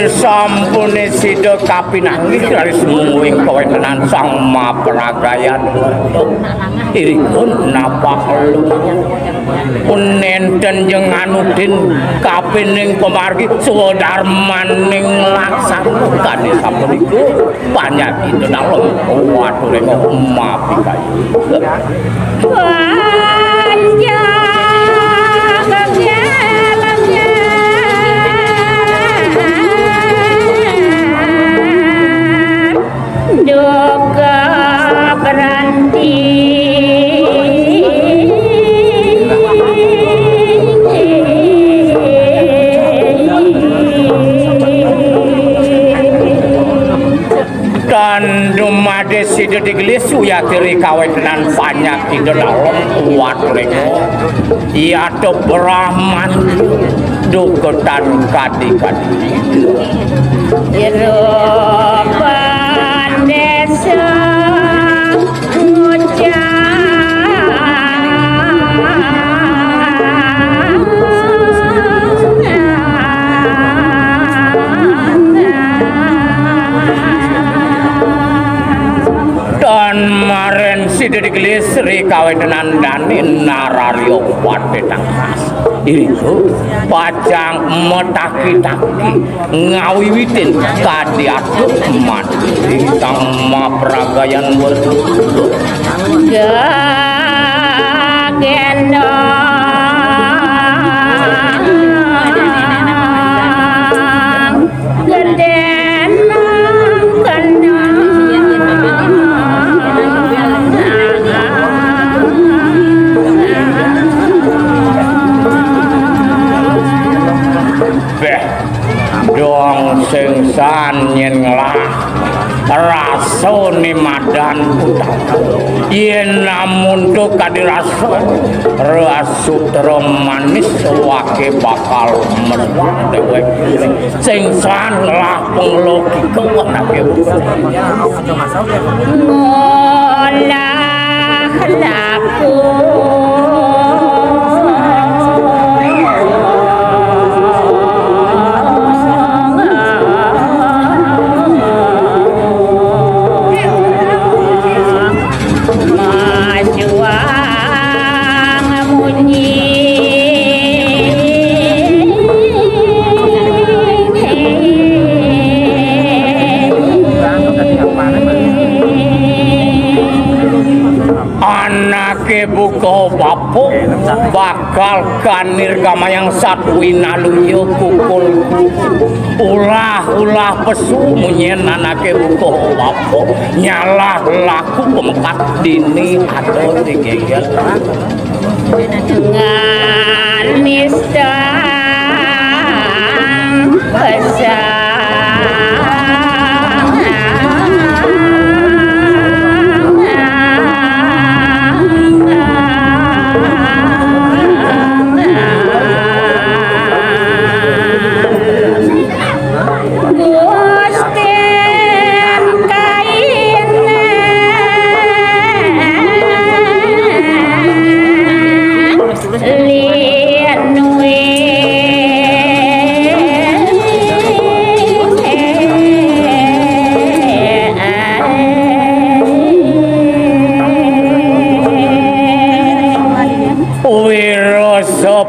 Sampune sida kapinangih laris muing kowe tenan sang mapragayan iripun napa lu punenten jeung Anudin kapining pamargi sudarmaning laksana kane sapunika panyaki dalem wature mapi kayu Duga berhenti dan dumade sida digelis uya tiri kawetenan banyak di dalam watreko iya to Brahman duketan kadi-kadi Sida digelis Sri kawetenan dani Nararyo Wadetang khas itu pajang metaki-taki ngawiwitin kadiatuk mati sama peragayan berdua gendong dong sengsan yen ngelah rasone madan utama yen namun tu kadiraso rasutra manis wake bakal merwak dewek sengsan lah penglogi kewenake ngolah laku buka bapo bakal kanir gamayang satwina luyo kukul ulah pesu munyen anake buka bapo nyalah laku pemkat dini atau digegel nganisang pesang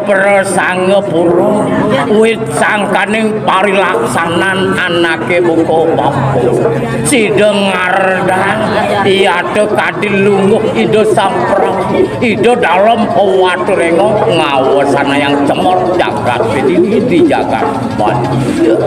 persangga purung wit sangkaning parilaksanan anake buka bapo sida ngardang iade kadilungguh ida samprabu ida dalem waturengo ngawasana yang cemor jagat ini di jagat banjir